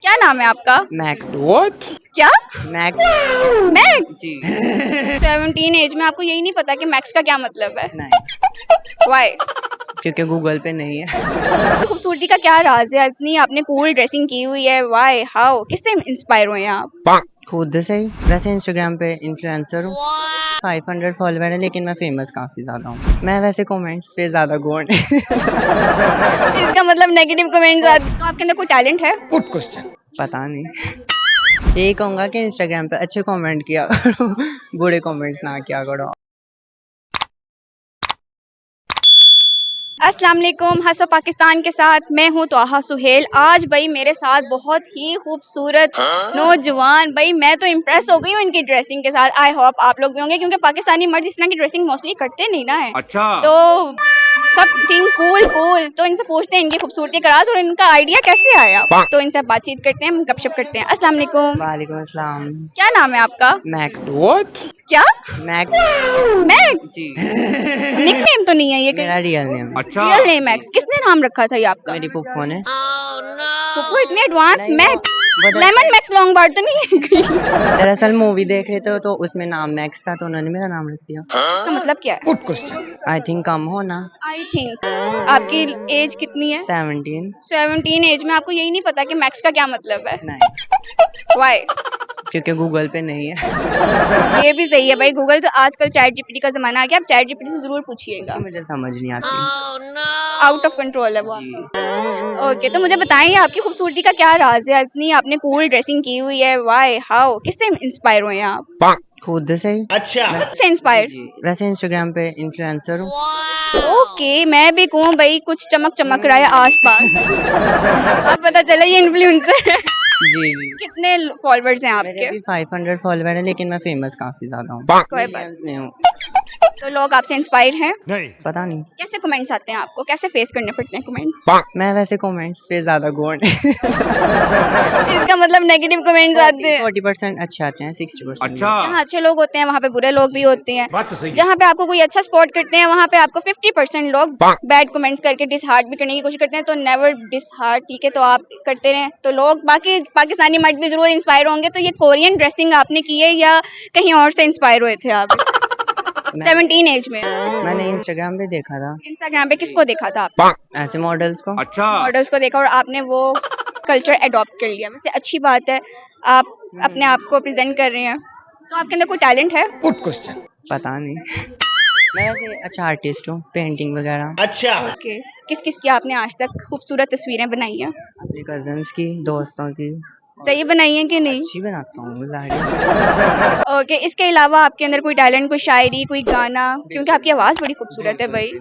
क्या नाम है आपका? मैक्स। व्हाट? क्या? मैक्स। मैक्स। जी 17 एज में आपको यही नहीं पता कि मैक्स का क्या मतलब है? नहीं, वाई? क्योंकि गूगल पे नहीं है। खूबसूरती का क्या राज है? इतनी आपने कूल ड्रेसिंग की हुई है, वाई हाउ किससे इंस्पायर हुए हैं आप? खुद से ही। वैसे इंस्टाग्राम पे इन्फ्लुएंसर हूँ, 500 फॉलोवर है, लेकिन मैं फेमस काफी ज्यादा हूँ। मैं वैसे कमेंट्स पे ज्यादा गौर नहीं। इसका मतलब नेगेटिव कमेंट्स आते हैं। तो आपके अंदर कोई टैलेंट है? Good question. पता नहीं, यही कहूंगा कि इंस्टाग्राम पे अच्छे कमेंट किया करो, बुरे कमेंट्स ना किया करो। अस्सलाम वालेकुम, हंसो पाकिस्तान के साथ मैं हूँ तोहा सुहेल। आज भाई मेरे साथ बहुत ही खूबसूरत नौजवान, भाई मैं तो इम्प्रेस हो गई हूँ इनकी ड्रेसिंग के साथ। आई होप आप लोग भी होंगे, क्योंकि पाकिस्तानी मर्द इस तरह की ड्रेसिंग मोस्टली करते नहीं ना है। अच्छा। तो समथिंग कूल कूल, तो इनसे पूछते हैं इनकी खूबसूरती का राज और इनका आइडिया कैसे आया। तो इनसे बातचीत करते हैं, गपशप करते हैं। अस्सलाम वालेकुम। वालेकुम अस्सलाम। क्या नाम है आपका? मैक्स। व्हाट? क्या? मैक्स। मैक्स। जी निकनेम तो नहीं है ये? मेरा रियल नेम। अच्छा। Real name max. किसने नाम रखा था ये आपका? मेरी पुप्पो ने। तो इतने एडवांस नहीं, मैक्स। वो लेमन मैक्स लॉन्ग बार तो नहीं है कहीं? दरअसल मूवी देख रहे थे तो उसमें नाम मैक्स था, तो उन्होंने मेरा नाम रख दिया। इसका मतलब क्या है? Good question. आई थिंक कम हो ना। I think. आपकी एज कितनी है? 17। 17 एज में आपको यही नहीं पता कि मैक्स का क्या मतलब है? नहीं, वाई? क्योंकि गूगल पे नहीं है। ये भी सही है भाई, गूगल तो आजकल चैट जीपीटी का जमाना आ गया। आप चैट जीपीटी से जरूर पूछिएगा। मुझे समझ नहीं आती। आउट ऑफ कंट्रोल है वो। जी ओके, तो मुझे बताइए आपकी खूबसूरती का क्या राज है? इतनी आपने कूल ड्रेसिंग की हुई है, वाई हाउ किससे इंस्पायर हुए हैं आप? खुद से ही। अच्छा। किससे इंस्पायर? जी वैसे इंस्टाग्राम पे इन्फ्लुएंसर हूँ। ओके, मैं भी कहूँ भाई कुछ चमक चमक रहा है आसपास। अब पता चला ये इन्फ्लुएंसर है। जी जी कितने फॉलोअर्स हैं मेरे आपके? भी 500 फॉलोवर है, लेकिन मैं फेमस काफी ज्यादा हूँ। कोई बात Millions में हूँ। तो लोग आपसे इंस्पायर हैं? नहीं। पता नहीं, कैसे कमेंट्स आते हैं आपको? कैसे फेस करने पड़ते हैं कमेंट्स? मैं वैसे कमेंट्स पे ज्यादा गौर नहीं। इसका मतलब नेगेटिव कमेंट्स आते हैं। 40% अच्छे आते हैं, 60%। अच्छा। जहाँ अच्छे लोग होते हैं वहाँ पे बुरे लोग भी होते हैं। बात तो सही है। जहाँ पे आपको कोई अच्छा स्पॉट करते हैं वहाँ पे आपको 50% लोग बैड कमेंट्स करके डिसहार्ट भी करने की कोशिश करते हैं। तो नेवर डिसहार्ट, ठीक है? तो आप करते रहें तो लोग बाकी पाकिस्तानी मर्द भी जरूर इंस्पायर होंगे। तो ये कोरियन ड्रेसिंग आपने की है या कहीं और से इंस्पायर हुए थे आप? 17 एज में मैंने इंस्टाग्राम पे देखा था, इंस्टाग्राम पे किसको देखा था आप? ऐसे मॉडल्स को। अच्छा। मॉडल्स को देखा और आपने वो कल्चर अडॉप्ट कर लिया। वैसे अच्छी बात है, आप अपने आप को प्रेजेंट कर रहे हैं। तो आपके अंदर कोई टैलेंट है? Good question. पता नहीं, मैं वैसे अच्छा आर्टिस्ट हूँ, पेंटिंग वगैरह। अच्छा। ओके, किस किस की आपने आज तक खूबसूरत तस्वीरें बनाई हैं? अपने कजन्स की, दोस्तों की। सही बनाई हैं कि नहीं? अच्छी बनाता हूँ ज़ाहिर। ओके, इसके अलावा आपके अंदर कोई टैलेंट, कोई शायरी, कोई गाना? क्योंकि आपकी आवाज़ बड़ी खूबसूरत है भाई।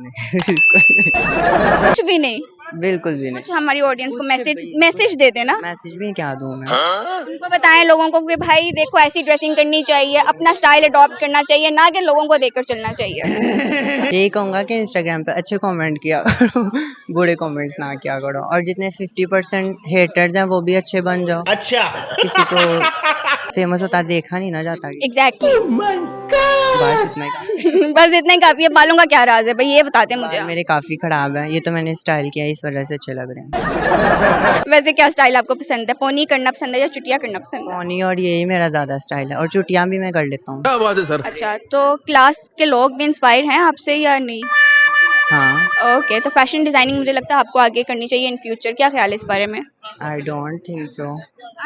कुछ भी नहीं? बिल्कुल भी नहीं। कुछ हमारी ऑडियंस को कुछ मैसेज भी- मैसेज दे देना। मैसेज भी क्या दूँ मैं। उनको बताएं लोगों को कि भाई देखो ऐसी ड्रेसिंग करनी चाहिए, अपना स्टाइल अडॉप्ट करना चाहिए, ना कि लोगों को देखकर चलना चाहिए। यही कहूंगा कि इंस्टाग्राम पे अच्छे कमेंट किया करो, बुरे कमेंट्स ना किया करो। और जितने 50% हेटर्स हैं वो भी अच्छे बन जाओ। अच्छा। किसी को फेमस होता देखा नहीं ना जाता। एग्जैक्टली बस इतना ही काफी। बस इतना ही काफी है। बालों का क्या राज है भाई, ये बताते हैं मुझे बाल आप। मेरे काफी खराब है, ये तो मैंने स्टाइल किया इस वजह से अच्छे लग रहे हैं। वैसे क्या स्टाइल आपको पसंद है? पोनी करना पसंद है या चुटिया करना पसंद है? पोनी और यही मेरा ज्यादा स्टाइल है, और चुटियां भी मैं कर लेता हूँ। क्या बात है सर। अच्छा, तो क्लास के लोग भी इंस्पायर हैं आपसे या नहीं? हाँ, ओके, तो फैशन डिजाइनिंग मुझे लगता है आपको आगे करनी चाहिए इन फ्यूचर। क्या ख्याल है इस बारे में? I don't think so.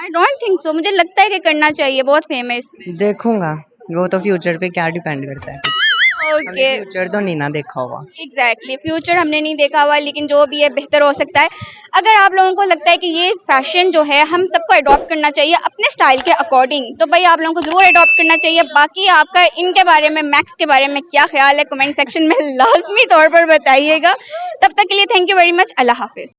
I don't think so, मुझे लगता है कि करना चाहिए, बहुत फेमस। देखूंगा, वो तो फ्यूचर पे क्या डिपेंड करता है। हमने ओके, फ्यूचर तो नहीं ना देखा होगा। एग्जैक्टली फ्यूचर हमने नहीं देखा हुआ, लेकिन जो भी है बेहतर हो सकता है। अगर आप लोगों को लगता है कि ये फैशन जो है हम सबको अडॉप्ट करना चाहिए अपने स्टाइल के अकॉर्डिंग, तो भाई आप लोगों को जरूर अडॉप्ट करना चाहिए। बाकी आपका इनके बारे में, मैक्स के बारे में क्या ख्याल है, कमेंट सेक्शन में लाजमी तौर पर बताइएगा। तब तक के लिए thank you very much. Allah Hafiz.